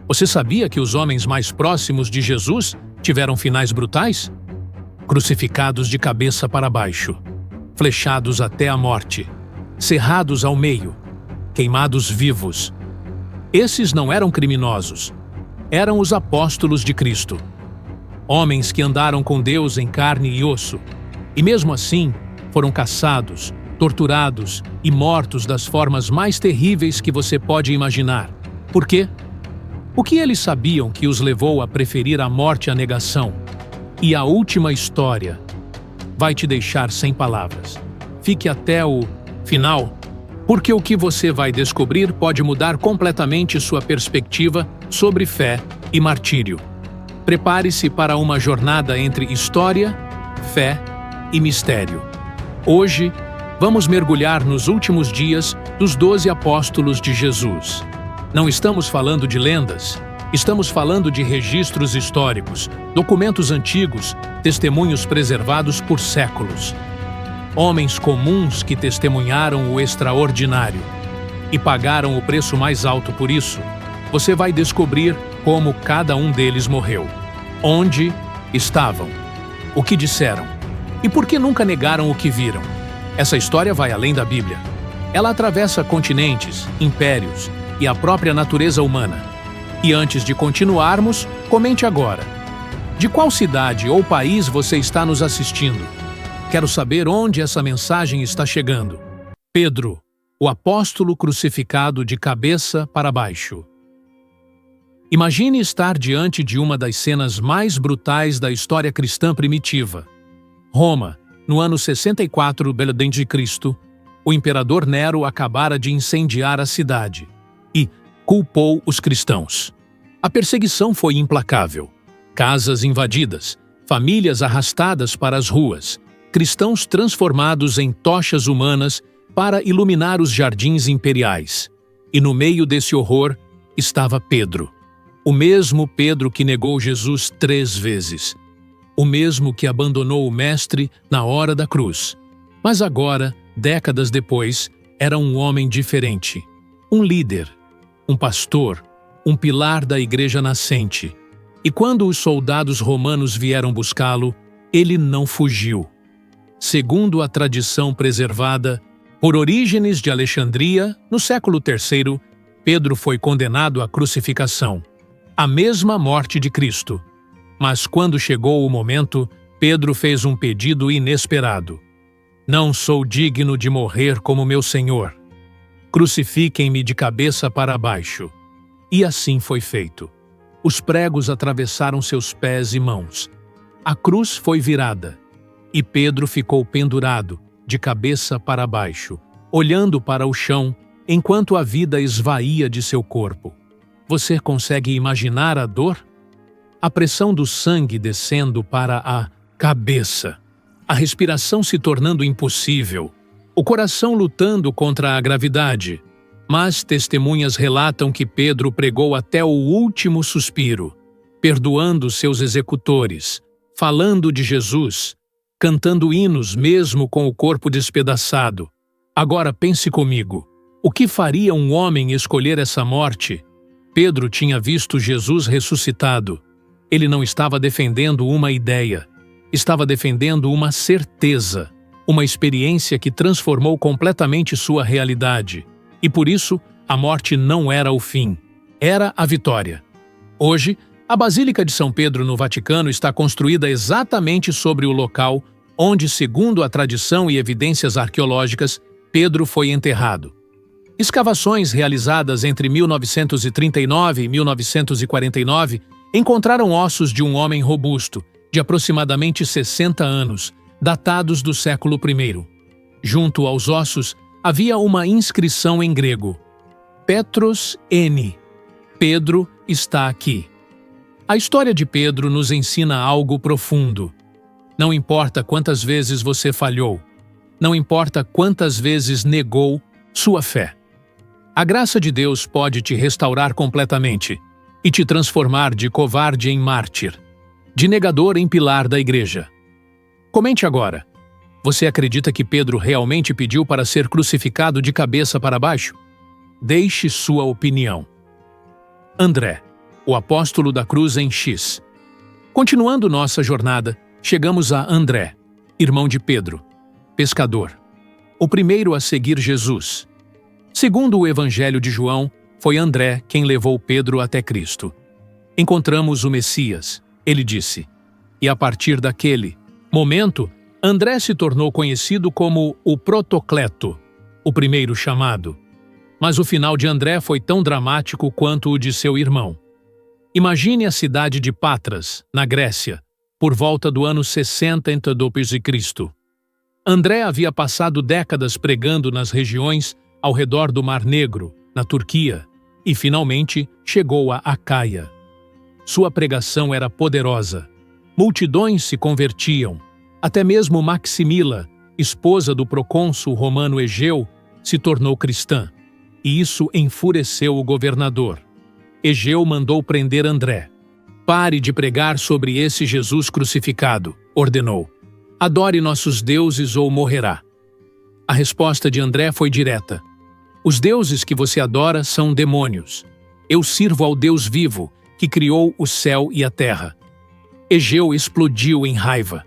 Você sabia que os homens mais próximos de Jesus tiveram finais brutais? Crucificados de cabeça para baixo, flechados até a morte, cerrados ao meio, queimados vivos. Esses não eram criminosos, eram os apóstolos de Cristo. Homens que andaram com Deus em carne e osso, e mesmo assim foram caçados, torturados e mortos das formas mais terríveis que você pode imaginar. Por quê? O que eles sabiam que os levou a preferir a morte à negação? E a última história vai te deixar sem palavras. Fique até o final, porque o que você vai descobrir pode mudar completamente sua perspectiva sobre fé e martírio. Prepare-se para uma jornada entre história, fé e mistério. Hoje, vamos mergulhar nos últimos dias dos 12 apóstolos de Jesus. Não estamos falando de lendas, estamos falando de registros históricos, documentos antigos, testemunhos preservados por séculos. Homens comuns que testemunharam o extraordinário e pagaram o preço mais alto por isso. Você vai descobrir como cada um deles morreu, onde estavam, o que disseram e por que nunca negaram o que viram. Essa história vai além da Bíblia. Ela atravessa continentes, impérios e a própria natureza humana. E antes de continuarmos, comente agora. De qual cidade ou país você está nos assistindo? Quero saber onde essa mensagem está chegando. Pedro, o apóstolo crucificado de cabeça para baixo. Imagine estar diante de uma das cenas mais brutais da história cristã primitiva. Roma, no ano 64 d.C., o imperador Nero acabara de incendiar a cidade e culpou os cristãos. A perseguição foi implacável. Casas invadidas, famílias arrastadas para as ruas, cristãos transformados em tochas humanas para iluminar os jardins imperiais. E no meio desse horror estava Pedro. O mesmo Pedro que negou Jesus 3 vezes. O mesmo que abandonou o Mestre na hora da cruz. Mas agora, décadas depois, era um homem diferente. Um líder, um pastor, um pilar da igreja nascente. E quando os soldados romanos vieram buscá-lo, ele não fugiu. Segundo a tradição preservada por Orígenes de Alexandria, no século III, Pedro foi condenado à crucificação, a mesma morte de Cristo. Mas quando chegou o momento, Pedro fez um pedido inesperado. Não sou digno de morrer como meu Senhor. Crucifiquem-me de cabeça para baixo. E assim foi feito. Os pregos atravessaram seus pés e mãos. A cruz foi virada. E Pedro ficou pendurado, de cabeça para baixo, olhando para o chão, enquanto a vida esvaía de seu corpo. Você consegue imaginar a dor? A pressão do sangue descendo para a cabeça. A respiração se tornando impossível. O coração lutando contra a gravidade. Mas testemunhas relatam que Pedro pregou até o último suspiro, perdoando seus executores, falando de Jesus, cantando hinos mesmo com o corpo despedaçado. Agora pense comigo, o que faria um homem escolher essa morte? Pedro tinha visto Jesus ressuscitado. Ele não estava defendendo uma ideia, estava defendendo uma certeza, uma experiência que transformou completamente sua realidade. E por isso, a morte não era o fim, era a vitória. Hoje, a Basílica de São Pedro no Vaticano está construída exatamente sobre o local onde, segundo a tradição e evidências arqueológicas, Pedro foi enterrado. Escavações realizadas entre 1939 e 1949 encontraram ossos de um homem robusto, de aproximadamente 60 anos, datados do século I. Junto aos ossos, havia uma inscrição em grego. Petros N. Pedro está aqui. A história de Pedro nos ensina algo profundo. Não importa quantas vezes você falhou, não importa quantas vezes negou sua fé. A graça de Deus pode te restaurar completamente e te transformar de covarde em mártir, de negador em pilar da igreja. Comente agora. Você acredita que Pedro realmente pediu para ser crucificado de cabeça para baixo? Deixe sua opinião. André. o apóstolo da cruz em X. Continuando nossa jornada, chegamos a André, irmão de Pedro, pescador, o primeiro a seguir Jesus. Segundo o Evangelho de João, foi André quem levou Pedro até Cristo. Encontramos o Messias, ele disse. E a partir daquele momento, André se tornou conhecido como o Protocleto, o primeiro chamado. Mas o final de André foi tão dramático quanto o de seu irmão. Imagine a cidade de Patras, na Grécia, por volta do ano 60 a.C. André havia passado décadas pregando nas regiões ao redor do Mar Negro, na Turquia, e finalmente chegou a Acaia. Sua pregação era poderosa. Multidões se convertiam. Até mesmo Maximila, esposa do procônsul romano Egeu, se tornou cristã. E isso enfureceu o governador. Egeu mandou prender André. Pare de pregar sobre esse Jesus crucificado, ordenou. Adore nossos deuses ou morrerá. A resposta de André foi direta. Os deuses que você adora são demônios. Eu sirvo ao Deus vivo, que criou o céu e a terra. Egeu explodiu em raiva.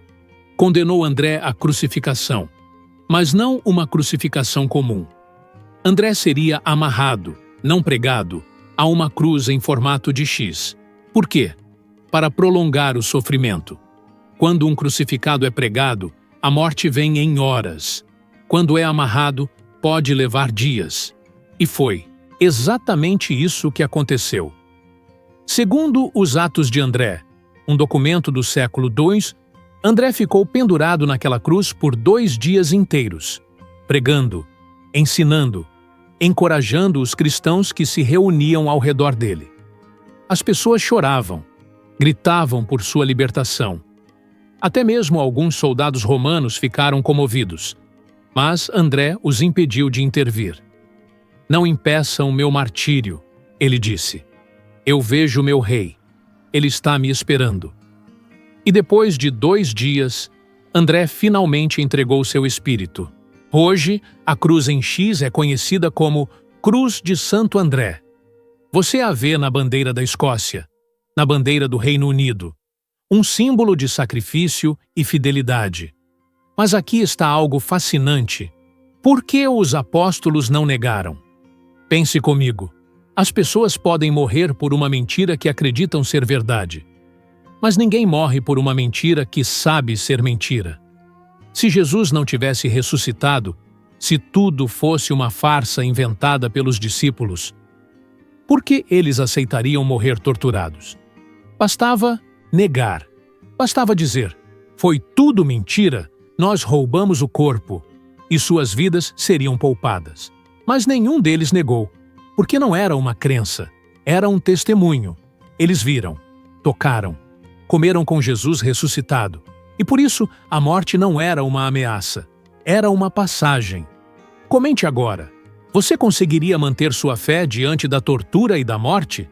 Condenou André à crucificação. Mas não uma crucificação comum. André seria amarrado, não pregado, a uma cruz em formato de X. Por quê? Para prolongar o sofrimento. Quando um crucificado é pregado, a morte vem em horas. Quando é amarrado, pode levar dias. E foi exatamente isso que aconteceu. Segundo os Atos de André, um documento do século II, André ficou pendurado naquela cruz por 2 dias inteiros, pregando, ensinando, encorajando os cristãos que se reuniam ao redor dele. As pessoas choravam, gritavam por sua libertação. Até mesmo alguns soldados romanos ficaram comovidos, mas André os impediu de intervir. Não impeçam meu martírio, ele disse. Eu vejo meu rei. Ele está me esperando. E depois de 2 dias, André finalmente entregou seu espírito. Hoje, a cruz em X é conhecida como Cruz de Santo André. Você a vê na bandeira da Escócia, na bandeira do Reino Unido, um símbolo de sacrifício e fidelidade. Mas aqui está algo fascinante. Por que os apóstolos não negaram? Pense comigo. As pessoas podem morrer por uma mentira que acreditam ser verdade. Mas ninguém morre por uma mentira que sabe ser mentira. Se Jesus não tivesse ressuscitado, se tudo fosse uma farsa inventada pelos discípulos, por que eles aceitariam morrer torturados? Bastava negar. Bastava dizer, foi tudo mentira, nós roubamos o corpo, e suas vidas seriam poupadas. Mas nenhum deles negou, porque não era uma crença, era um testemunho. Eles viram, tocaram, comeram com Jesus ressuscitado. E por isso, a morte não era uma ameaça, era uma passagem. Comente agora, você conseguiria manter sua fé diante da tortura e da morte?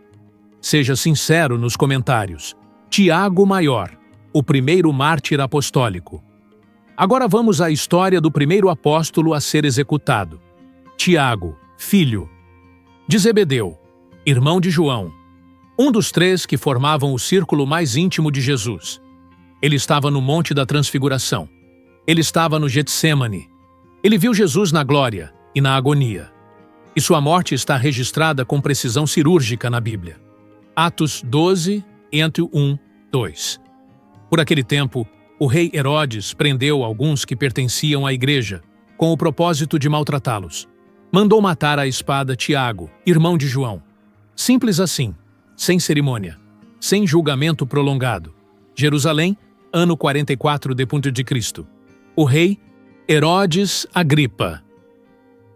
Seja sincero nos comentários. Tiago Maior, o primeiro mártir apostólico. Agora vamos à história do primeiro apóstolo a ser executado. Tiago, filho de Zebedeu, irmão de João, um dos 3 que formavam o círculo mais íntimo de Jesus. Ele estava no Monte da Transfiguração. Ele estava no Getsêmani. Ele viu Jesus na glória e na agonia. E sua morte está registrada com precisão cirúrgica na Bíblia. Atos 12, entre 1, 2. Por aquele tempo, o rei Herodes prendeu alguns que pertenciam à igreja, com o propósito de maltratá-los. Mandou matar à espada Tiago, irmão de João. Simples assim, sem cerimônia, sem julgamento prolongado. Jerusalém, ano 44 d.C. O rei Herodes Agripa.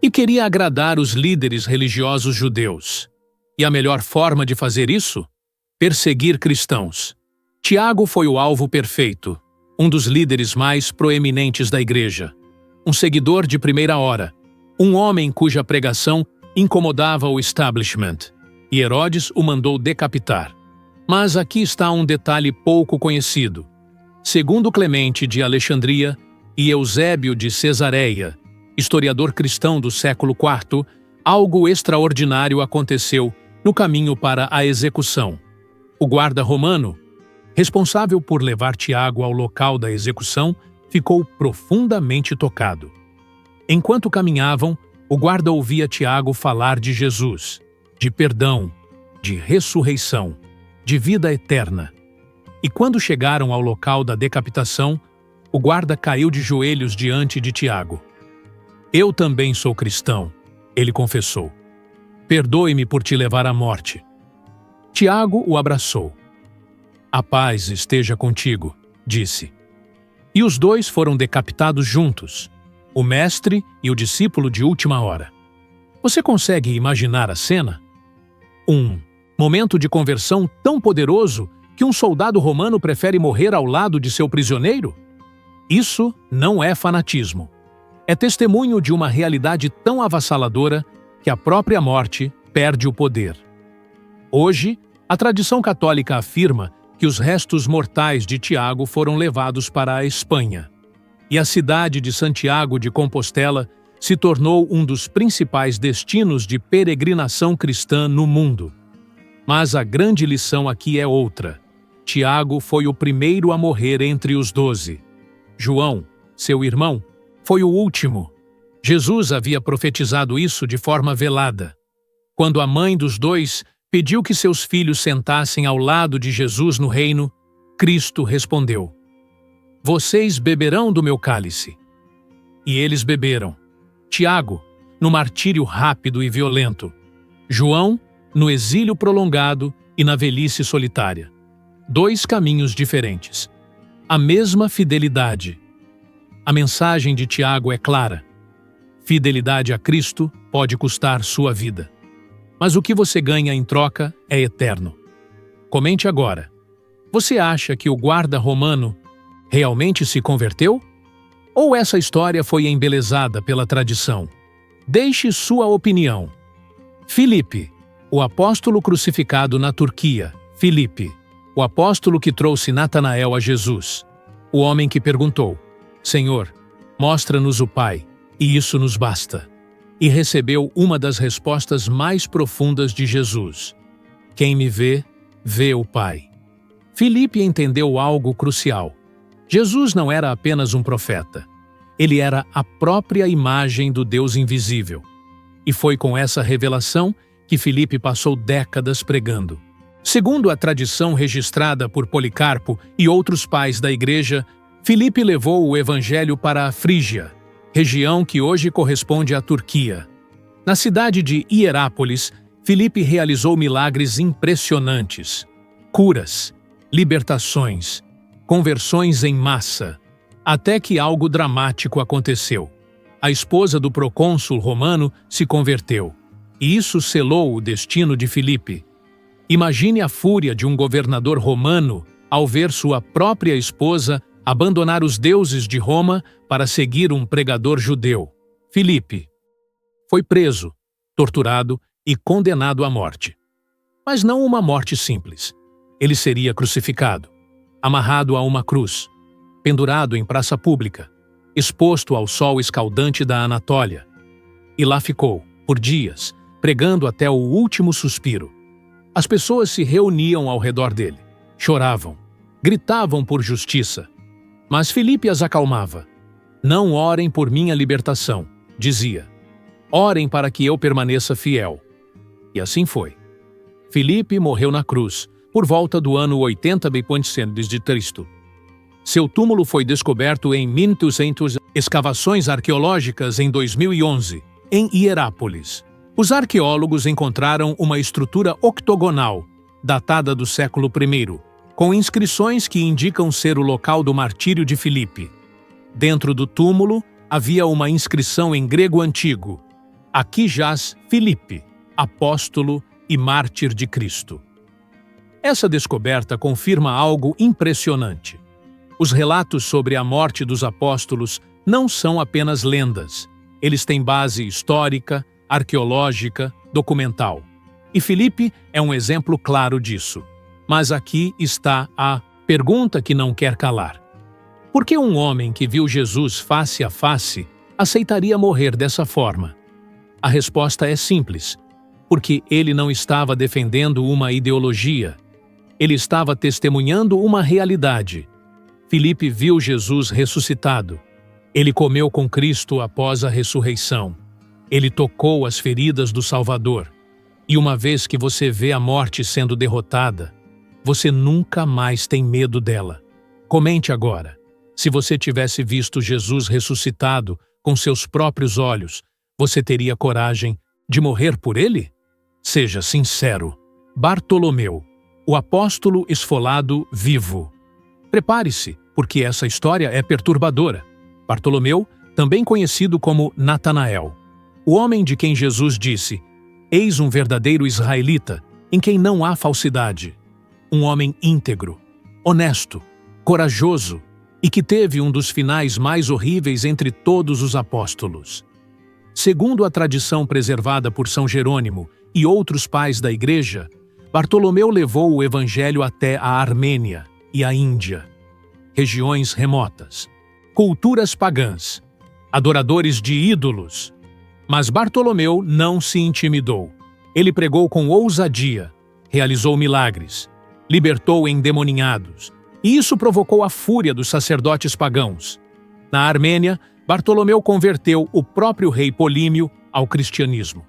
E queria agradar os líderes religiosos judeus. E a melhor forma de fazer isso? Perseguir cristãos. Tiago foi o alvo perfeito, um dos líderes mais proeminentes da igreja. Um seguidor de primeira hora, um homem cuja pregação incomodava o establishment. E Herodes o mandou decapitar. Mas aqui está um detalhe pouco conhecido. Segundo Clemente de Alexandria e Eusébio de Cesareia, historiador cristão do século IV, algo extraordinário aconteceu no caminho para a execução. O guarda romano, responsável por levar Tiago ao local da execução, ficou profundamente tocado. Enquanto caminhavam, o guarda ouvia Tiago falar de Jesus, de perdão, de ressurreição, de vida eterna. E quando chegaram ao local da decapitação, o guarda caiu de joelhos diante de Tiago. Eu também sou cristão, ele confessou. Perdoe-me por te levar à morte. Tiago o abraçou. A paz esteja contigo, disse. E os dois foram decapitados juntos, o mestre e o discípulo de última hora. Você consegue imaginar a cena? Um momento de conversão tão poderoso que um soldado romano prefere morrer ao lado de seu prisioneiro? Isso não é fanatismo. É testemunho de uma realidade tão avassaladora que a própria morte perde o poder. Hoje, a tradição católica afirma que os restos mortais de Tiago foram levados para a Espanha, e a cidade de Santiago de Compostela se tornou um dos principais destinos de peregrinação cristã no mundo. Mas a grande lição aqui é outra. Tiago foi o primeiro a morrer entre os 12. João, seu irmão, foi o último. Jesus havia profetizado isso de forma velada. Quando a mãe dos dois pediu que seus filhos sentassem ao lado de Jesus no reino, Cristo respondeu: Vocês beberão do meu cálice. E eles beberam. Tiago, no martírio rápido e violento. João, no exílio prolongado e na velhice solitária. 2 caminhos diferentes. A mesma fidelidade. A mensagem de Tiago é clara. Fidelidade a Cristo pode custar sua vida. Mas o que você ganha em troca é eterno. Comente agora. Você acha que o guarda romano realmente se converteu? Ou essa história foi embelezada pela tradição? Deixe sua opinião. Filipe, o apóstolo crucificado na Turquia. Filipe, o apóstolo que trouxe Natanael a Jesus. O homem que perguntou: Senhor, mostra-nos o Pai, e isso nos basta. E recebeu uma das respostas mais profundas de Jesus: Quem me vê, vê o Pai. Filipe entendeu algo crucial. Jesus não era apenas um profeta. Ele era a própria imagem do Deus invisível. E foi com essa revelação que Filipe passou décadas pregando. Segundo a tradição registrada por Policarpo e outros pais da Igreja, Filipe levou o evangelho para a Frígia, região que hoje corresponde à Turquia. Na cidade de Hierápolis, Filipe realizou milagres impressionantes: curas, libertações, conversões em massa, até que algo dramático aconteceu. A esposa do procônsul romano se converteu, e isso selou o destino de Filipe. Imagine a fúria de um governador romano ao ver sua própria esposa abandonar os deuses de Roma para seguir um pregador judeu. Filipe foi preso, torturado e condenado à morte. Mas não uma morte simples. Ele seria crucificado, amarrado a uma cruz, pendurado em praça pública, exposto ao sol escaldante da Anatólia. E lá ficou, por dias, pregando até o último suspiro. As pessoas se reuniam ao redor dele, choravam, gritavam por justiça. Mas Filipe as acalmava. Não orem por minha libertação, dizia. Orem para que eu permaneça fiel. E assim foi. Filipe morreu na cruz, por volta do ano 80 d.C. Seu túmulo foi descoberto em 1200 escavações arqueológicas em 2011, em Hierápolis. Os arqueólogos encontraram uma estrutura octogonal, datada do século I, com inscrições que indicam ser o local do martírio de Filipe. Dentro do túmulo havia uma inscrição em grego antigo: Aqui jaz Filipe, apóstolo e mártir de Cristo. Essa descoberta confirma algo impressionante. Os relatos sobre a morte dos apóstolos não são apenas lendas. Eles têm base histórica, arqueológica, documental. E Filipe é um exemplo claro disso. Mas aqui está a pergunta que não quer calar. Por que um homem que viu Jesus face a face aceitaria morrer dessa forma? A resposta é simples: porque ele não estava defendendo uma ideologia. Ele estava testemunhando uma realidade. Filipe viu Jesus ressuscitado. Ele comeu com Cristo após a ressurreição. Ele tocou as feridas do Salvador. E uma vez que você vê a morte sendo derrotada, você nunca mais tem medo dela. Comente agora. Se você tivesse visto Jesus ressuscitado com seus próprios olhos, você teria coragem de morrer por ele? Seja sincero. Bartolomeu, o apóstolo esfolado vivo. Prepare-se, porque essa história é perturbadora. Bartolomeu, também conhecido como Natanael, o homem de quem Jesus disse: "Eis um verdadeiro israelita, em quem não há falsidade." Um homem íntegro, honesto, corajoso e que teve um dos finais mais horríveis entre todos os apóstolos. Segundo a tradição preservada por São Jerônimo e outros pais da Igreja, Bartolomeu levou o Evangelho até a Armênia e a Índia, regiões remotas, culturas pagãs, adoradores de ídolos. Mas Bartolomeu não se intimidou. Ele pregou com ousadia, realizou milagres, libertou endemoninhados, e isso provocou a fúria dos sacerdotes pagãos. Na Armênia, Bartolomeu converteu o próprio rei Polímio ao cristianismo.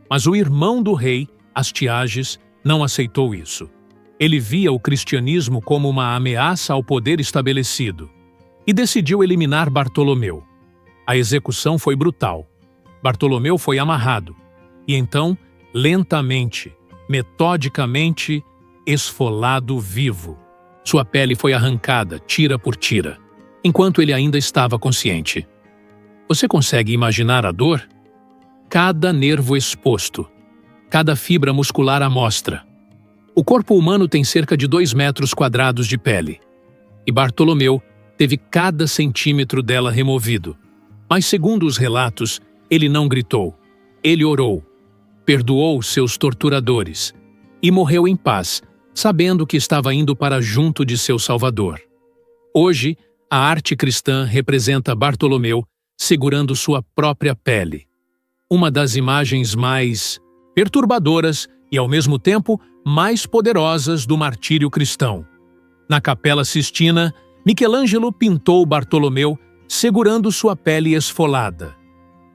Mas o irmão do rei, Astiages, não aceitou isso. Ele via o cristianismo como uma ameaça ao poder estabelecido e decidiu eliminar Bartolomeu. A execução foi brutal. Bartolomeu foi amarrado e então, lentamente, metodicamente, esfolado vivo. Sua pele foi arrancada, tira por tira, enquanto ele ainda estava consciente. Você consegue imaginar a dor? Cada nervo exposto, cada fibra muscular à mostra. O corpo humano tem cerca de 2 metros quadrados de pele, e Bartolomeu teve cada centímetro dela removido. Mas, segundo os relatos, ele não gritou. Ele orou, perdoou seus torturadores e morreu em paz, sabendo que estava indo para junto de seu Salvador. Hoje, a arte cristã representa Bartolomeu segurando sua própria pele. Uma das imagens mais perturbadoras e, ao mesmo tempo, mais poderosas do martírio cristão. Na Capela Sistina, Michelangelo pintou Bartolomeu segurando sua pele esfolada.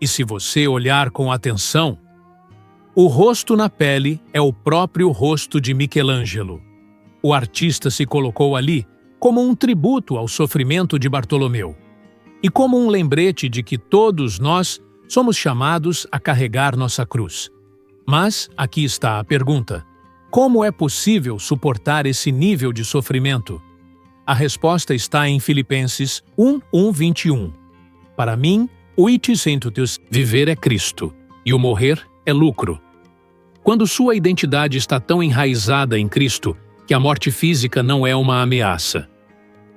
E se você olhar com atenção, o rosto na pele é o próprio rosto de Michelangelo. O artista se colocou ali como um tributo ao sofrimento de Bartolomeu e como um lembrete de que todos nós somos chamados a carregar nossa cruz. Mas aqui está a pergunta: como é possível suportar esse nível de sofrimento? A resposta está em Filipenses 1:21. Para mim, o itisentus viver é Cristo, e o morrer é lucro. Quando sua identidade está tão enraizada em Cristo que a morte física não é uma ameaça.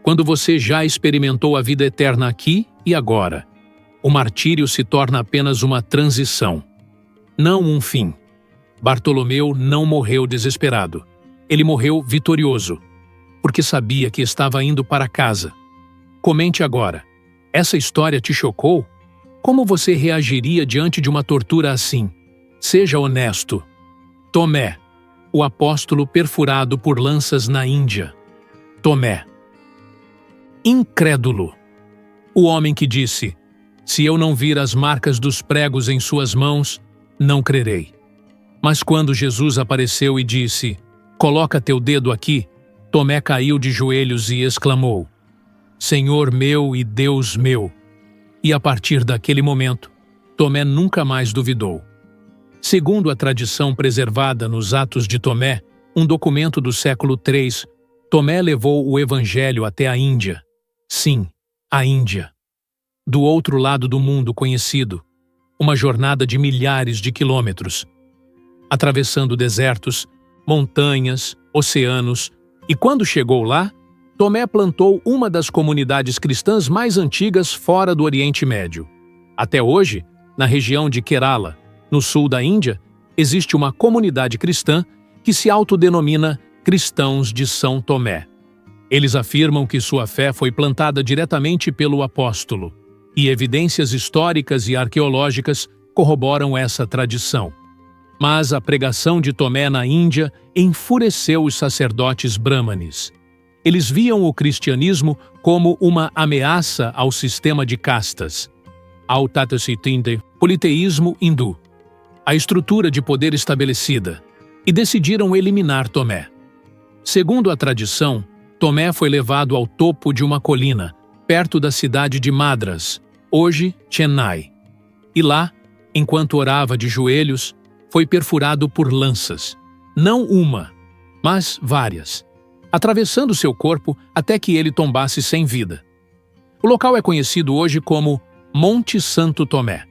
Quando você já experimentou a vida eterna aqui e agora, o martírio se torna apenas uma transição, não um fim. Bartolomeu não morreu desesperado. Ele morreu vitorioso, porque sabia que estava indo para casa. Comente agora. Essa história te chocou? Como você reagiria diante de uma tortura assim? Seja honesto. Tomé, o apóstolo perfurado por lanças na Índia. Tomé. Incrédulo. O homem que disse: "Se eu não vir as marcas dos pregos em suas mãos, não crerei." Mas quando Jesus apareceu e disse: "Coloca teu dedo aqui", Tomé caiu de joelhos e exclamou: "Senhor meu e Deus meu." E a partir daquele momento, Tomé nunca mais duvidou. Segundo a tradição preservada nos Atos de Tomé, um documento do século III, Tomé levou o Evangelho até a Índia. Sim, a Índia. Do outro lado do mundo conhecido, uma jornada de milhares de quilômetros, atravessando desertos, montanhas, oceanos, e quando chegou lá, Tomé plantou uma das comunidades cristãs mais antigas fora do Oriente Médio. Até hoje, na região de Kerala, no sul da Índia, existe uma comunidade cristã que se autodenomina Cristãos de São Tomé. Eles afirmam que sua fé foi plantada diretamente pelo apóstolo, e evidências históricas e arqueológicas corroboram essa tradição. Mas a pregação de Tomé na Índia enfureceu os sacerdotes brâmanes. Eles viam o cristianismo como uma ameaça ao sistema de castas, ao Tata-Sitinde, politeísmo hindu, a estrutura de poder estabelecida, e decidiram eliminar Tomé. Segundo a tradição, Tomé foi levado ao topo de uma colina, perto da cidade de Madras, hoje Chennai. E lá, enquanto orava de joelhos, foi perfurado por lanças, não uma, mas várias, atravessando seu corpo até que ele tombasse sem vida. O local é conhecido hoje como Monte Santo Tomé,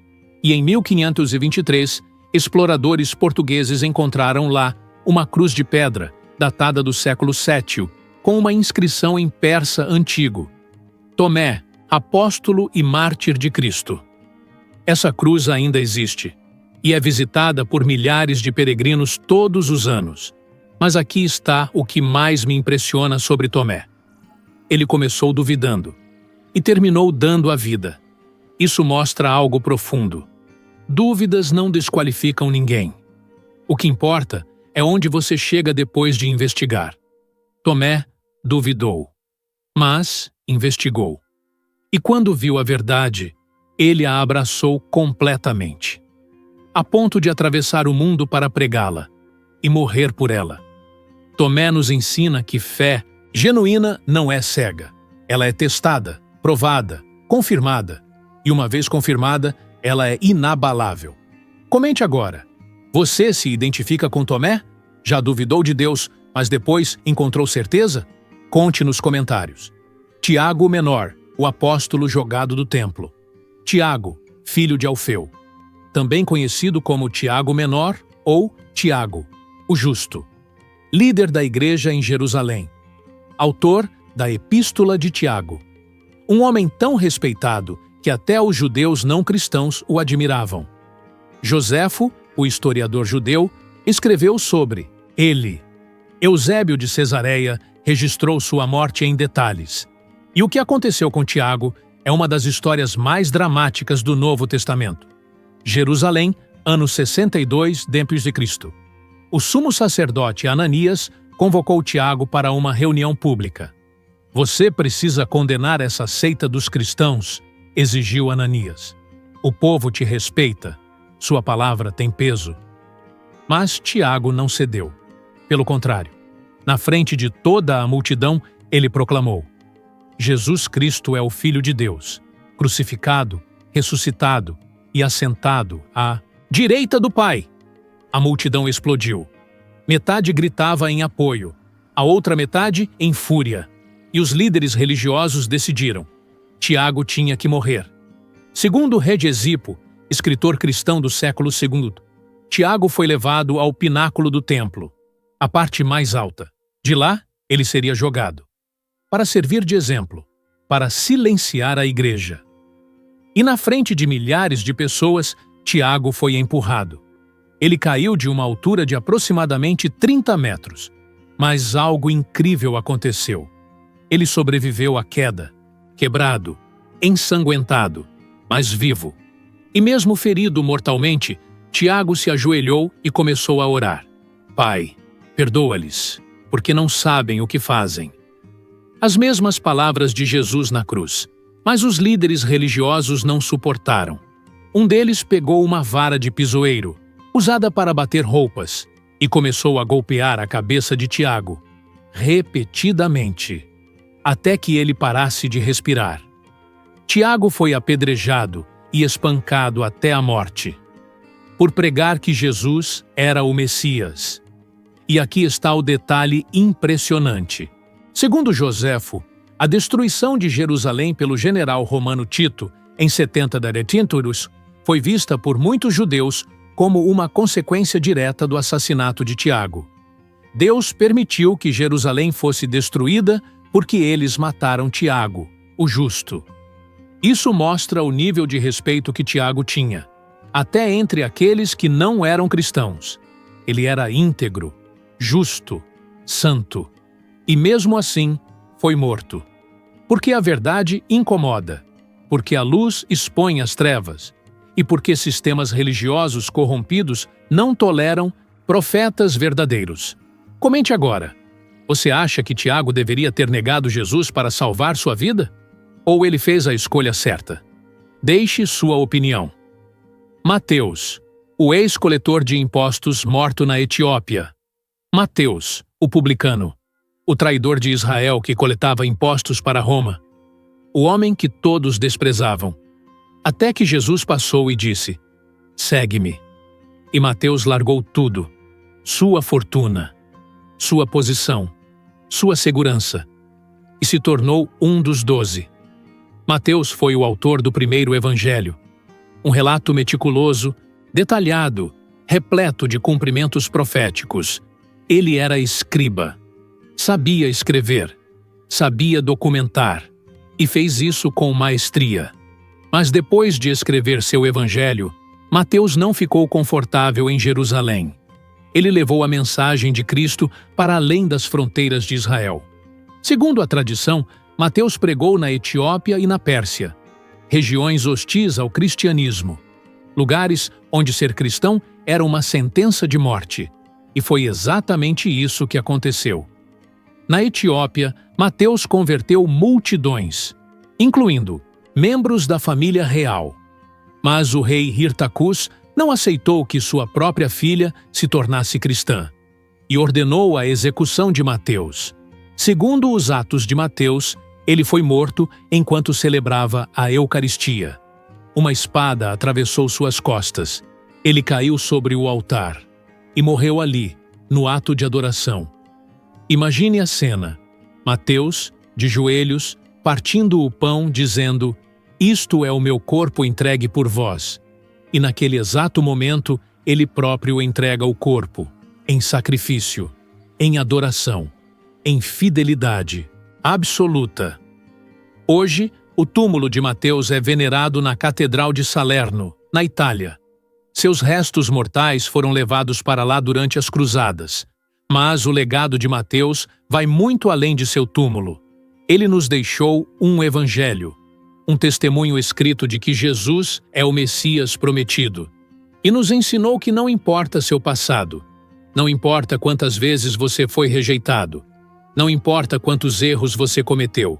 e em 1523, exploradores portugueses encontraram lá uma cruz de pedra, datada do século VII, com uma inscrição em persa antigo: Tomé, apóstolo e mártir de Cristo. Essa cruz ainda existe, e é visitada por milhares de peregrinos todos os anos. Mas aqui está o que mais me impressiona sobre Tomé. Ele começou duvidando, e terminou dando a vida. Isso mostra algo profundo. Dúvidas não desqualificam ninguém. O que importa é onde você chega depois de investigar. Tomé duvidou, mas investigou. E quando viu a verdade, ele a abraçou completamente, a ponto de atravessar o mundo para pregá-la e morrer por ela. Tomé nos ensina que fé genuína não é cega. Ela é testada, provada, confirmada. E uma vez confirmada, ela é inabalável. Comente agora. Você se identifica com Tomé? Já duvidou de Deus, mas depois encontrou certeza? Conte nos comentários. Tiago Menor, o apóstolo jogado do templo. Tiago, filho de Alfeu. Também conhecido como Tiago Menor ou Tiago, o Justo. Líder da igreja em Jerusalém. Autor da Epístola de Tiago. Um homem tão respeitado que até os judeus não cristãos o admiravam. Joséfo, o historiador judeu, escreveu sobre ele. Eusébio de Cesareia registrou sua morte em detalhes. E o que aconteceu com Tiago é uma das histórias mais dramáticas do Novo Testamento. Jerusalém, ano 62 d.C. O sumo sacerdote Ananias convocou Tiago para uma reunião pública. Você precisa condenar essa seita dos cristãos, exigiu Ananias. O povo te respeita, sua palavra tem peso. Mas Tiago não cedeu. Pelo contrário, na frente de toda a multidão, ele proclamou: Jesus Cristo é o Filho de Deus, crucificado, ressuscitado e assentado à direita do Pai. A multidão explodiu. Metade gritava em apoio, a outra metade em fúria. E os líderes religiosos decidiram: Tiago tinha que morrer. Segundo Regesipo, escritor cristão do século II, Tiago foi levado ao pináculo do templo, a parte mais alta. De lá, ele seria jogado, para servir de exemplo, para silenciar a igreja. E na frente de milhares de pessoas, Tiago foi empurrado. Ele caiu de uma altura de aproximadamente 30 metros. Mas algo incrível aconteceu. Ele sobreviveu à queda, quebrado, ensanguentado, mas vivo. E mesmo ferido mortalmente, Tiago se ajoelhou e começou a orar. Pai, perdoa-lhes, porque não sabem o que fazem. As mesmas palavras de Jesus na cruz. Mas os líderes religiosos não suportaram. Um deles pegou uma vara de pisoeiro, usada para bater roupas, e começou a golpear a cabeça de Tiago, repetidamente, até que ele parasse de respirar. Tiago foi apedrejado e espancado até a morte, por pregar que Jesus era o Messias. E aqui está o detalhe impressionante. Segundo Joséfo, a destruição de Jerusalém pelo general romano Tito, em 70 Decenturus, foi vista por muitos judeus como uma consequência direta do assassinato de Tiago. Deus permitiu que Jerusalém fosse destruída porque eles mataram Tiago, o justo. Isso mostra o nível de respeito que Tiago tinha, até entre aqueles que não eram cristãos. Ele era íntegro, justo, santo, e mesmo assim foi morto. Porque a verdade incomoda, porque a luz expõe as trevas, e porque sistemas religiosos corrompidos não toleram profetas verdadeiros. Comente agora. Você acha que Tiago deveria ter negado Jesus para salvar sua vida? Ou ele fez a escolha certa? Deixe sua opinião. Mateus, o ex-coletor de impostos morto na Etiópia. Mateus, o publicano, o traidor de Israel que coletava impostos para Roma. O homem que todos desprezavam. Até que Jesus passou e disse: "Segue-me." E Mateus largou tudo: sua fortuna, sua posição, sua segurança, e se tornou um dos 12. Mateus foi o autor do primeiro evangelho, um relato meticuloso, detalhado, repleto de cumprimentos proféticos. Ele era escriba, sabia escrever, sabia documentar, e fez isso com maestria. Mas depois de escrever seu evangelho, Mateus não ficou confortável em Jerusalém. Ele levou a mensagem de Cristo para além das fronteiras de Israel. Segundo a tradição, Mateus pregou na Etiópia e na Pérsia, regiões hostis ao cristianismo, lugares onde ser cristão era uma sentença de morte. E foi exatamente isso que aconteceu. Na Etiópia, Mateus converteu multidões, incluindo membros da família real. Mas o rei Hirtacus não aceitou que sua própria filha se tornasse cristã e ordenou a execução de Mateus. Segundo os Atos de Mateus, ele foi morto enquanto celebrava a Eucaristia. Uma espada atravessou suas costas. Ele caiu sobre o altar e morreu ali, no ato de adoração. Imagine a cena: Mateus, de joelhos, partindo o pão, dizendo: "Isto é o meu corpo entregue por vós." E naquele exato momento, ele próprio entrega o corpo, em sacrifício, em adoração, em fidelidade absoluta. Hoje, o túmulo de Mateus é venerado na Catedral de Salerno, na Itália. Seus restos mortais foram levados para lá durante as Cruzadas. Mas o legado de Mateus vai muito além de seu túmulo. Ele nos deixou um evangelho, um testemunho escrito de que Jesus é o Messias prometido. E nos ensinou que não importa seu passado, não importa quantas vezes você foi rejeitado, não importa quantos erros você cometeu.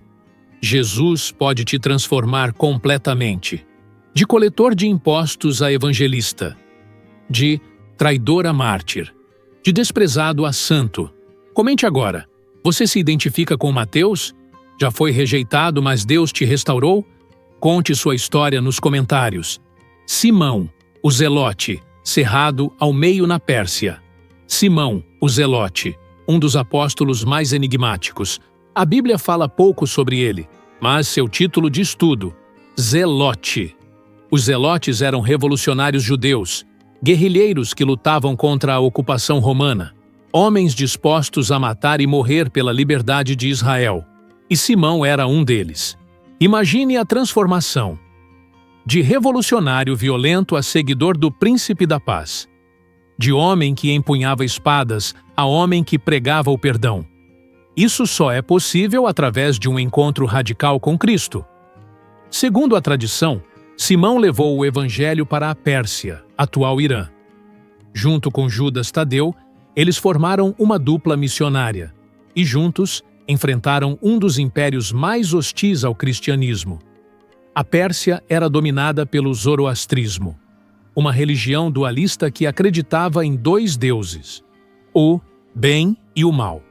Jesus pode te transformar completamente. De coletor de impostos a evangelista, de traidor a mártir, de desprezado a santo. Comente agora. Você se identifica com Mateus? Já foi rejeitado, mas Deus te restaurou? Conte sua história nos comentários. Simão, o Zelote, cerrado ao meio na Pérsia. Simão, o Zelote, um dos apóstolos mais enigmáticos. A Bíblia fala pouco sobre ele, mas seu título diz tudo: Zelote. Os zelotes eram revolucionários judeus, guerrilheiros que lutavam contra a ocupação romana, homens dispostos a matar e morrer pela liberdade de Israel. E Simão era um deles. Imagine a transformação. De revolucionário violento a seguidor do príncipe da paz. De homem que empunhava espadas a homem que pregava o perdão. Isso só é possível através de um encontro radical com Cristo. Segundo a tradição, Simão levou o evangelho para a Pérsia, atual Irã. Junto com Judas Tadeu, eles formaram uma dupla missionária e juntos enfrentaram um dos impérios mais hostis ao cristianismo. A Pérsia era dominada pelo zoroastrismo, uma religião dualista que acreditava em dois deuses, o bem e o mal.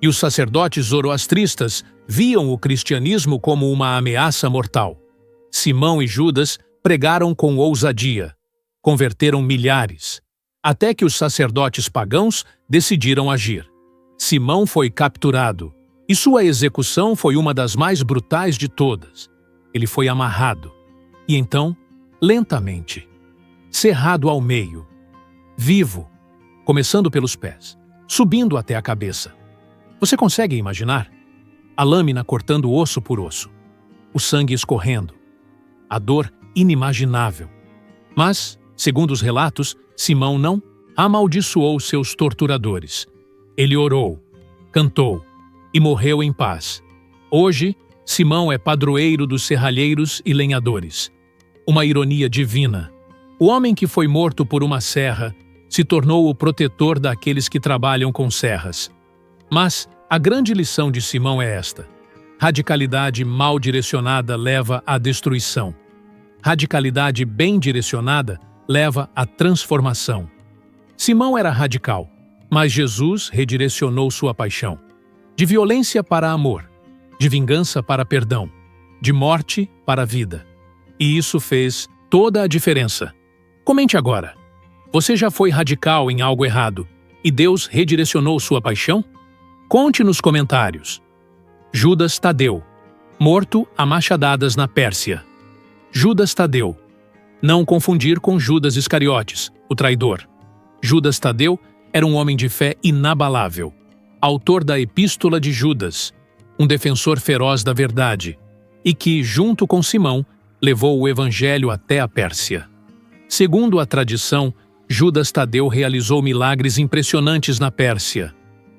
E os sacerdotes zoroastristas viam o cristianismo como uma ameaça mortal. Simão e Judas pregaram com ousadia, converteram milhares, até que os sacerdotes pagãos decidiram agir. Simão foi capturado, e sua execução foi uma das mais brutais de todas. Ele foi amarrado, e então, lentamente, cerrado ao meio, vivo, começando pelos pés, subindo até a cabeça. Você consegue imaginar? A lâmina cortando osso por osso, o sangue escorrendo, a dor inimaginável. Mas, segundo os relatos, Simão não amaldiçoou seus torturadores. Ele orou, cantou e morreu em paz. Hoje, Simão é padroeiro dos serralheiros e lenhadores. Uma ironia divina, O homem que foi morto por uma serra se tornou o protetor daqueles que trabalham com serras. Mas a grande lição de Simão é esta: radicalidade mal direcionada leva à destruição. Radicalidade bem direcionada leva à transformação. Simão era radical, mas Jesus redirecionou sua paixão. De violência para amor, de vingança para perdão, de morte para vida. E isso fez toda a diferença. Comente agora. Você já foi radical em algo errado e Deus redirecionou sua paixão? Conte nos comentários. Judas Tadeu, morto a machadadas na Pérsia. Judas Tadeu. Não confundir com Judas Iscariotes, o traidor. Judas Tadeu era um homem de fé inabalável, autor da Epístola de Judas, um defensor feroz da verdade, e que, junto com Simão, levou o Evangelho até a Pérsia. Segundo a tradição, Judas Tadeu realizou milagres impressionantes na Pérsia: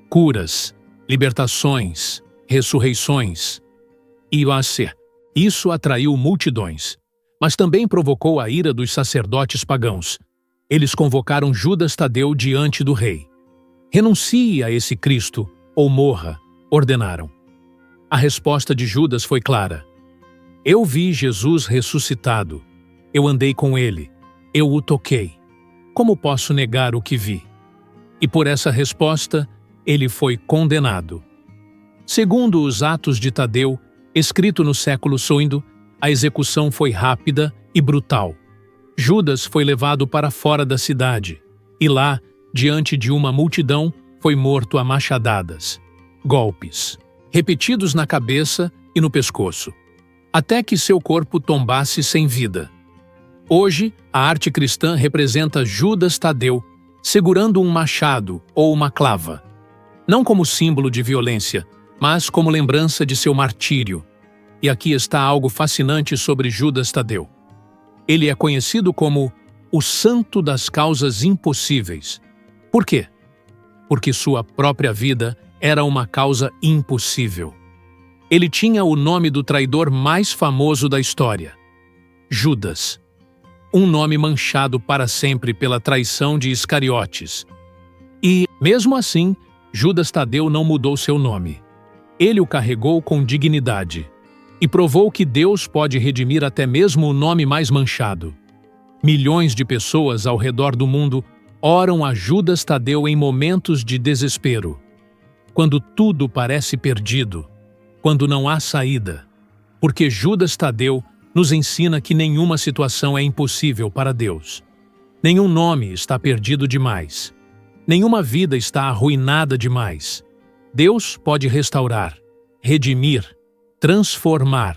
curas, libertações, ressurreições. Isso atraiu multidões, mas também provocou a ira dos sacerdotes pagãos. Eles convocaram Judas Tadeu diante do rei. Renuncie a esse Cristo ou morra, ordenaram. A resposta de Judas foi clara: eu vi Jesus ressuscitado, eu andei com ele, eu o toquei. Como posso negar o que vi? E por essa resposta, ele foi condenado. Segundo os Atos de Tadeu, escrito no século II, a execução foi rápida e brutal. Judas foi levado para fora da cidade, e lá, diante de uma multidão, foi morto a machadadas. Golpes, repetidos na cabeça e no pescoço, até que seu corpo tombasse sem vida. Hoje, a arte cristã representa Judas Tadeu segurando um machado ou uma clava, não como símbolo de violência, mas como lembrança de seu martírio. E aqui está algo fascinante sobre Judas Tadeu. Ele é conhecido como o santo das causas impossíveis. Por quê? Porque sua própria vida era uma causa impossível. Ele tinha o nome do traidor mais famoso da história: Judas. Um nome manchado para sempre pela traição de Iscariotes. E, mesmo assim, Judas Tadeu não mudou seu nome. Ele o carregou com dignidade e provou que Deus pode redimir até mesmo o nome mais manchado. Milhões de pessoas ao redor do mundo oram a Judas Tadeu em momentos de desespero, quando tudo parece perdido, quando não há saída, porque Judas Tadeu nos ensina que nenhuma situação é impossível para Deus. Nenhum nome está perdido demais. Nenhuma vida está arruinada demais. Deus pode restaurar, redimir, transformar.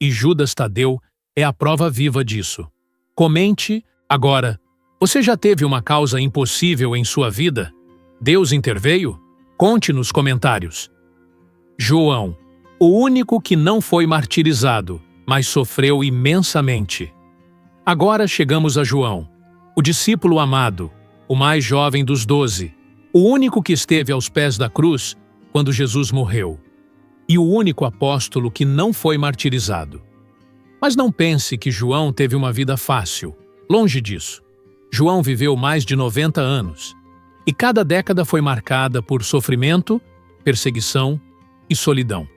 E Judas Tadeu é a prova viva disso. Comente agora. Você já teve uma causa impossível em sua vida? Deus interveio? Conte nos comentários. João, o único que não foi martirizado, mas sofreu imensamente. Agora chegamos a João, o discípulo amado, o mais jovem dos 12, o único que esteve aos pés da cruz quando Jesus morreu, e o único apóstolo que não foi martirizado. Mas não pense que João teve uma vida fácil, longe disso. João viveu mais de 90 anos, e cada década foi marcada por sofrimento, perseguição e solidão.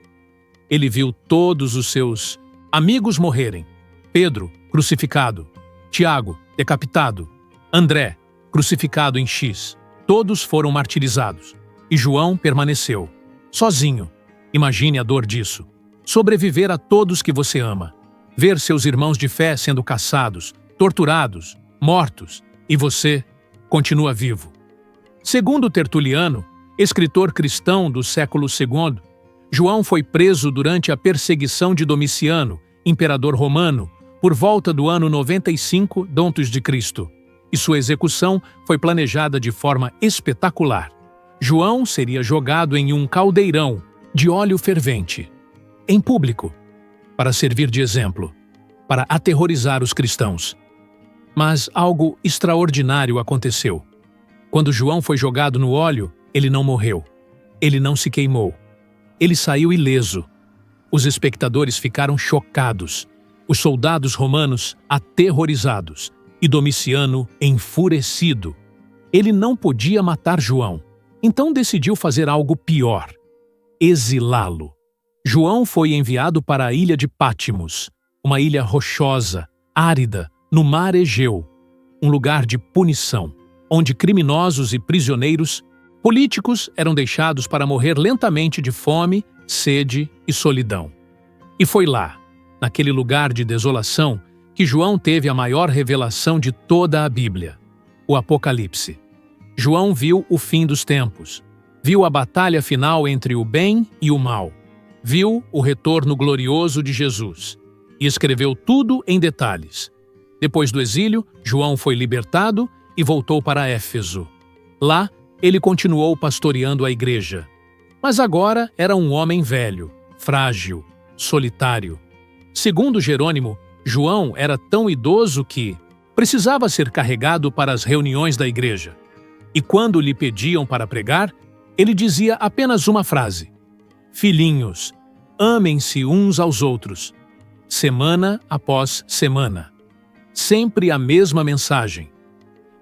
Ele viu todos os seus amigos morrerem: Pedro, crucificado; Tiago, decapitado; André, crucificado em X. Todos foram martirizados. E João permaneceu, sozinho. Imagine a dor disso. Sobreviver a todos que você ama. Ver seus irmãos de fé sendo caçados, torturados, mortos, e você continua vivo. Segundo Tertuliano, escritor cristão do século II, João foi preso durante a perseguição de Domiciano, imperador romano, por volta do ano 95 d.C., e sua execução foi planejada de forma espetacular. João seria jogado em um caldeirão de óleo fervente, em público, para servir de exemplo, para aterrorizar os cristãos. Mas algo extraordinário aconteceu. Quando João foi jogado no óleo, ele não morreu. Ele não se queimou. Ele saiu ileso. Os espectadores ficaram chocados. Os soldados romanos aterrorizados. E Domiciano, enfurecido, ele não podia matar João, então decidiu fazer algo pior: exilá-lo. João foi enviado para a ilha de Pátimos, uma ilha rochosa, árida, no mar Egeu, um lugar de punição, onde criminosos e prisioneiros políticos eram deixados para morrer lentamente de fome, sede e solidão. E foi lá, naquele lugar de desolação, que João teve a maior revelação de toda a Bíblia, o Apocalipse. João viu o fim dos tempos, viu a batalha final entre o bem e o mal, viu o retorno glorioso de Jesus e escreveu tudo em detalhes. Depois do exílio, João foi libertado e voltou para Éfeso. Lá, ele continuou pastoreando a igreja. Mas agora era um homem velho, frágil, solitário. Segundo Jerônimo, João era tão idoso que precisava ser carregado para as reuniões da igreja. E quando lhe pediam para pregar, ele dizia apenas uma frase: "Filhinhos, amem-se uns aos outros", semana após semana. Sempre a mesma mensagem.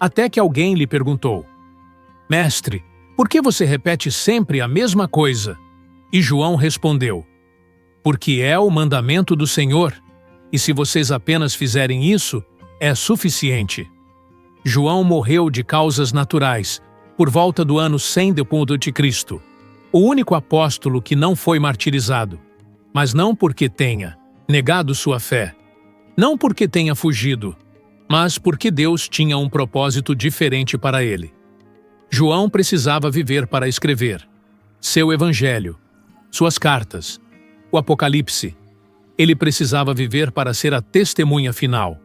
Até que alguém lhe perguntou: "Mestre, por que você repete sempre a mesma coisa?" E João respondeu: "Porque é o mandamento do Senhor, e se vocês apenas fizerem isso, é suficiente." João morreu de causas naturais, por volta do ano 100 depois de Cristo. O único apóstolo que não foi martirizado, mas não porque tenha negado sua fé, não porque tenha fugido, mas porque Deus tinha um propósito diferente para ele. João precisava viver para escrever seu evangelho, suas cartas, o Apocalipse. Ele precisava viver para ser a testemunha final,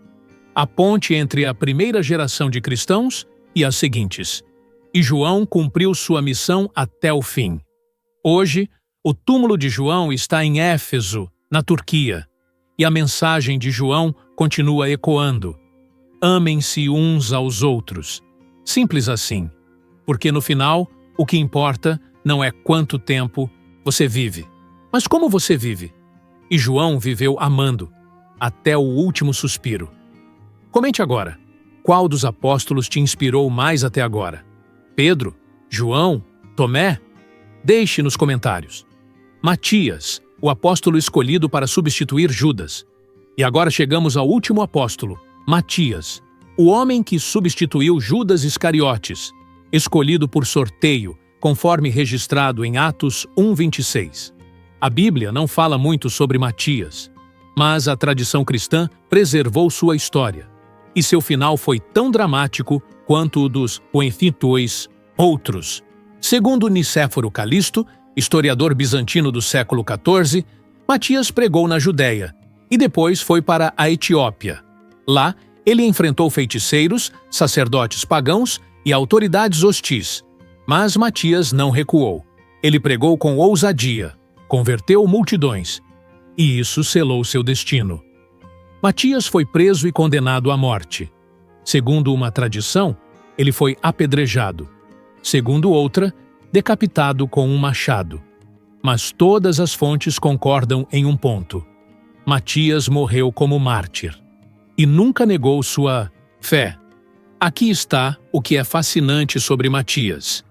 a ponte entre a primeira geração de cristãos e as seguintes. E João cumpriu sua missão até o fim. Hoje, o túmulo de João está em Éfeso, na Turquia, e a mensagem de João continua ecoando: amem-se uns aos outros. Simples assim, porque no final, o que importa não é quanto tempo você vive, mas como você vive. E João viveu amando, até o último suspiro. Comente agora, qual dos apóstolos te inspirou mais até agora? Pedro? João? Tomé? Deixe nos comentários. Matias, o apóstolo escolhido para substituir Judas. E agora chegamos ao último apóstolo, Matias, o homem que substituiu Judas Iscariotes, escolhido por sorteio, conforme registrado em Atos 1:26. A Bíblia não fala muito sobre Matias, mas a tradição cristã preservou sua história, e seu final foi tão dramático quanto o dos Coenfitois outros. Segundo Nicéforo Calisto, historiador bizantino do século XIV, Matias pregou na Judéia e depois foi para a Etiópia. Lá, ele enfrentou feiticeiros, sacerdotes pagãos e autoridades hostis. Mas Matias não recuou. Ele pregou com ousadia, converteu multidões, e isso selou seu destino. Matias foi preso e condenado à morte. Segundo uma tradição, ele foi apedrejado. Segundo outra, decapitado com um machado. Mas todas as fontes concordam em um ponto: Matias morreu como mártir e nunca negou sua fé. Aqui está o que é fascinante sobre Matias.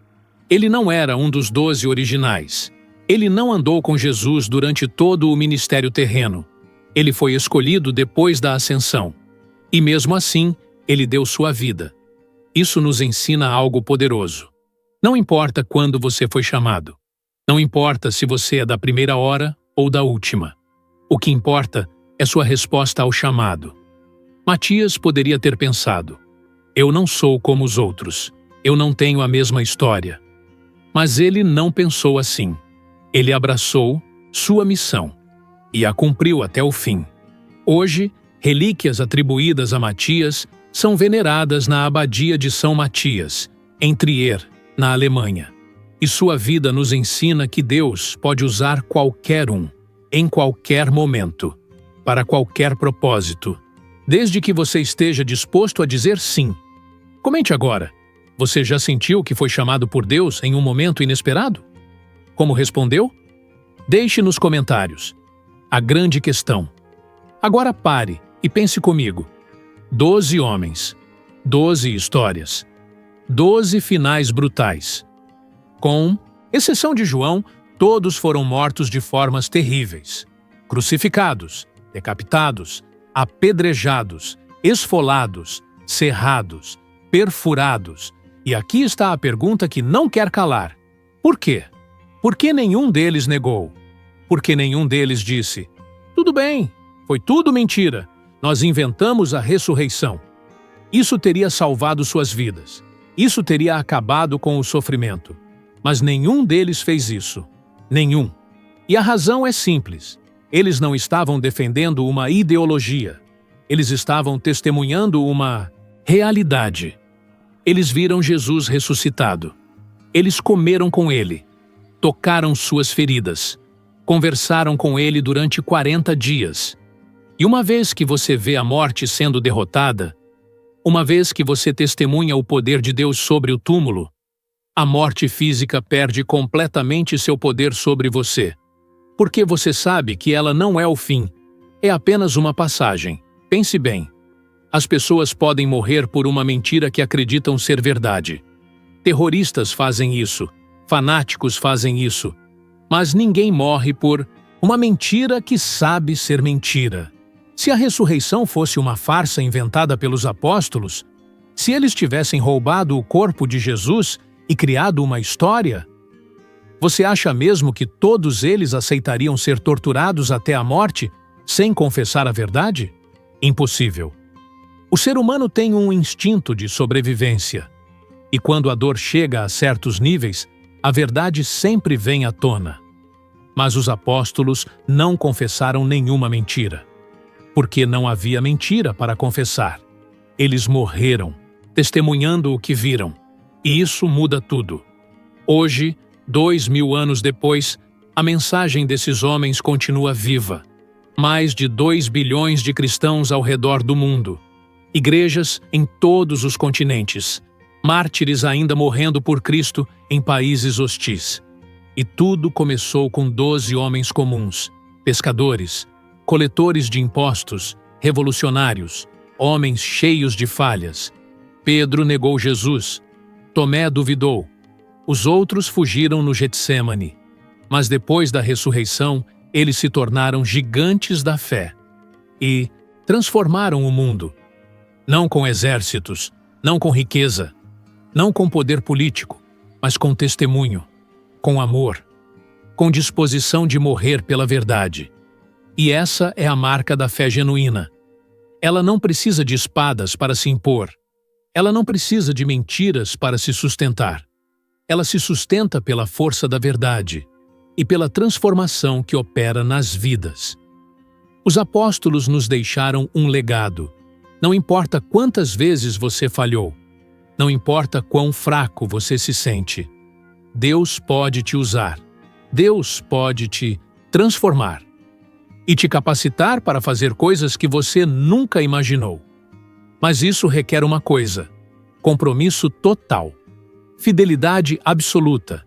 Ele não era um dos 12 originais. Ele não andou com Jesus durante todo o ministério terreno. Ele foi escolhido depois da ascensão. E mesmo assim, ele deu sua vida. Isso nos ensina algo poderoso. Não importa quando você foi chamado. Não importa se você é da primeira hora ou da última. O que importa é sua resposta ao chamado. Matias poderia ter pensado: eu não sou como os outros. Eu não tenho a mesma história. Mas ele não pensou assim. Ele abraçou sua missão e a cumpriu até o fim. Hoje, relíquias atribuídas a Matias são veneradas na Abadia de São Matias, em Trier, na Alemanha. E sua vida nos ensina que Deus pode usar qualquer um, em qualquer momento, para qualquer propósito, desde que você esteja disposto a dizer sim. Comente agora. Você já sentiu que foi chamado por Deus em um momento inesperado? Como respondeu? Deixe nos comentários. A grande questão. Agora pare e pense comigo. 12 homens, 12 histórias, 12 finais brutais. Com exceção de João, todos foram mortos de formas terríveis. Crucificados, decapitados, apedrejados, esfolados, serrados, perfurados. E aqui está a pergunta que não quer calar. Por quê? Por que nenhum deles negou? Por que nenhum deles disse: tudo bem, foi tudo mentira, nós inventamos a ressurreição. Isso teria salvado suas vidas. Isso teria acabado com o sofrimento. Mas nenhum deles fez isso. Nenhum. E a razão é simples. Eles não estavam defendendo uma ideologia. Eles estavam testemunhando uma realidade. Eles viram Jesus ressuscitado. Eles comeram com ele. Tocaram suas feridas. Conversaram com ele durante 40 dias. E uma vez que você vê a morte sendo derrotada, uma vez que você testemunha o poder de Deus sobre o túmulo, a morte física perde completamente seu poder sobre você. Porque você sabe que ela não é o fim, é apenas uma passagem. Pense bem. As pessoas podem morrer por uma mentira que acreditam ser verdade. Terroristas fazem isso, fanáticos fazem isso, mas ninguém morre por uma mentira que sabe ser mentira. Se a ressurreição fosse uma farsa inventada pelos apóstolos, se eles tivessem roubado o corpo de Jesus e criado uma história, você acha mesmo que todos eles aceitariam ser torturados até a morte sem confessar a verdade? Impossível. O ser humano tem um instinto de sobrevivência. E quando a dor chega a certos níveis, a verdade sempre vem à tona. Mas os apóstolos não confessaram nenhuma mentira. Porque não havia mentira para confessar. Eles morreram, testemunhando o que viram. E isso muda tudo. Hoje, 2000 anos depois, a mensagem desses homens continua viva. Mais de 2 bilhões de cristãos ao redor do mundo. Igrejas em todos os continentes. Mártires ainda morrendo por Cristo em países hostis. E tudo começou com 12 homens comuns, pescadores, coletores de impostos, revolucionários, homens cheios de falhas. Pedro negou Jesus. Tomé duvidou. Os outros fugiram no Getsêmani. Mas depois da ressurreição, eles se tornaram gigantes da fé e transformaram o mundo. Não com exércitos, não com riqueza, não com poder político, mas com testemunho, com amor, com disposição de morrer pela verdade. E essa é a marca da fé genuína. Ela não precisa de espadas para se impor. Ela não precisa de mentiras para se sustentar. Ela se sustenta pela força da verdade e pela transformação que opera nas vidas. Os apóstolos nos deixaram um legado. Não importa quantas vezes você falhou, não importa quão fraco você se sente, Deus pode te usar. Deus pode te transformar e te capacitar para fazer coisas que você nunca imaginou. Mas isso requer uma coisa: compromisso total, fidelidade absoluta,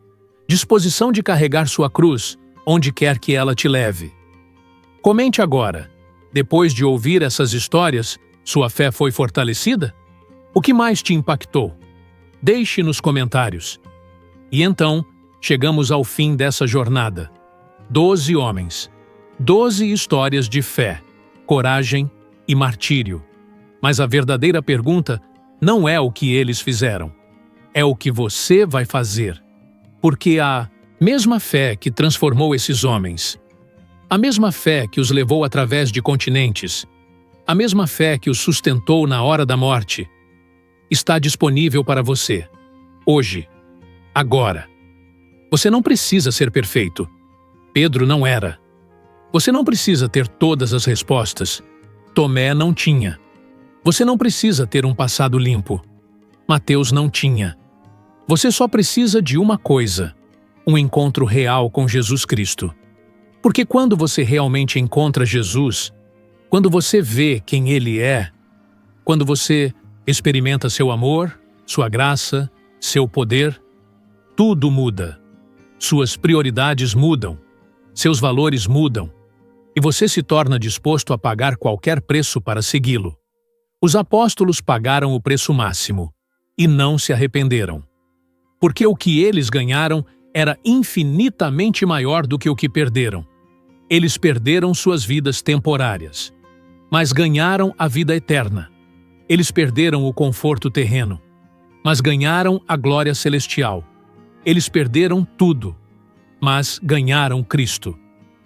disposição de carregar sua cruz onde quer que ela te leve. Comente agora. Depois de ouvir essas histórias, sua fé foi fortalecida? O que mais te impactou? Deixe nos comentários. E então, chegamos ao fim dessa jornada. 12 homens, 12 histórias de fé, coragem e martírio. Mas a verdadeira pergunta não é o que eles fizeram. É o que você vai fazer. Porque a mesma fé que transformou esses homens, a mesma fé que os levou através de continentes, a mesma fé que os sustentou na hora da morte, está disponível para você, hoje, agora. Você não precisa ser perfeito. Pedro não era. Você não precisa ter todas as respostas. Tomé não tinha. Você não precisa ter um passado limpo. Mateus não tinha. Você só precisa de uma coisa: um encontro real com Jesus Cristo. Porque quando você realmente encontra Jesus, quando você vê quem Ele é, quando você experimenta seu amor, sua graça, seu poder, tudo muda. Suas prioridades mudam, seus valores mudam, e você se torna disposto a pagar qualquer preço para segui-lo. Os apóstolos pagaram o preço máximo e não se arrependeram, porque o que eles ganharam era infinitamente maior do que o que perderam. Eles perderam suas vidas temporárias, mas ganharam a vida eterna. Eles perderam o conforto terreno, mas ganharam a glória celestial. Eles perderam tudo, mas ganharam Cristo.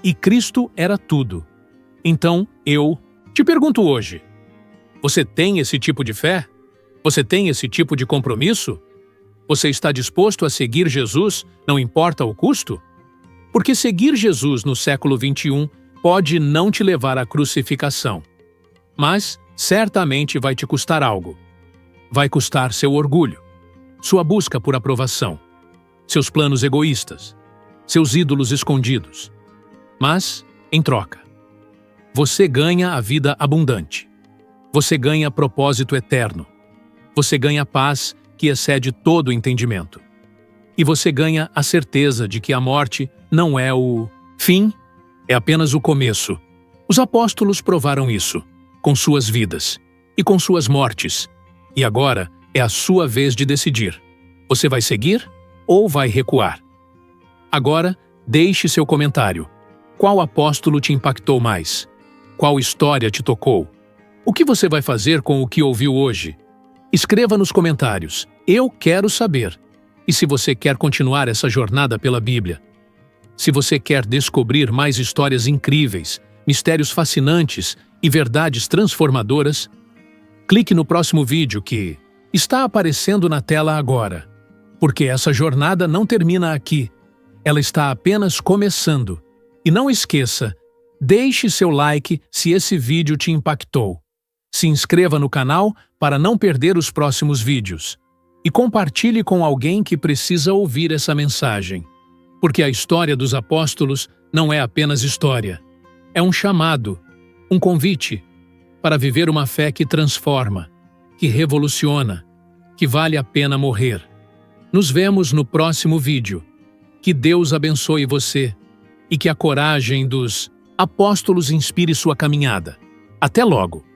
E Cristo era tudo. Então, eu te pergunto hoje, você tem esse tipo de fé? Você tem esse tipo de compromisso? Você está disposto a seguir Jesus, não importa o custo? Porque seguir Jesus no século XXI pode não te levar à crucificação, mas certamente vai te custar algo. Vai custar seu orgulho, sua busca por aprovação, seus planos egoístas, seus ídolos escondidos. Mas, em troca, você ganha a vida abundante. Você ganha propósito eterno. Você ganha paz que excede todo o entendimento. E você ganha a certeza de que a morte não é o fim, é apenas o começo. Os apóstolos provaram isso, com suas vidas e com suas mortes. E agora é a sua vez de decidir. Você vai seguir ou vai recuar? Agora, deixe seu comentário. Qual apóstolo te impactou mais? Qual história te tocou? O que você vai fazer com o que ouviu hoje? Escreva nos comentários. Eu quero saber. E se você quer continuar essa jornada pela Bíblia? Se você quer descobrir mais histórias incríveis, mistérios fascinantes e verdades transformadoras, clique no próximo vídeo que está aparecendo na tela agora. Porque essa jornada não termina aqui. Ela está apenas começando. E não esqueça, deixe seu like se esse vídeo te impactou. Se inscreva no canal para não perder os próximos vídeos. E compartilhe com alguém que precisa ouvir essa mensagem. Porque a história dos apóstolos não é apenas história. É um chamado, um convite para viver uma fé que transforma, que revoluciona, que vale a pena morrer. Nos vemos no próximo vídeo. Que Deus abençoe você e que a coragem dos apóstolos inspire sua caminhada. Até logo!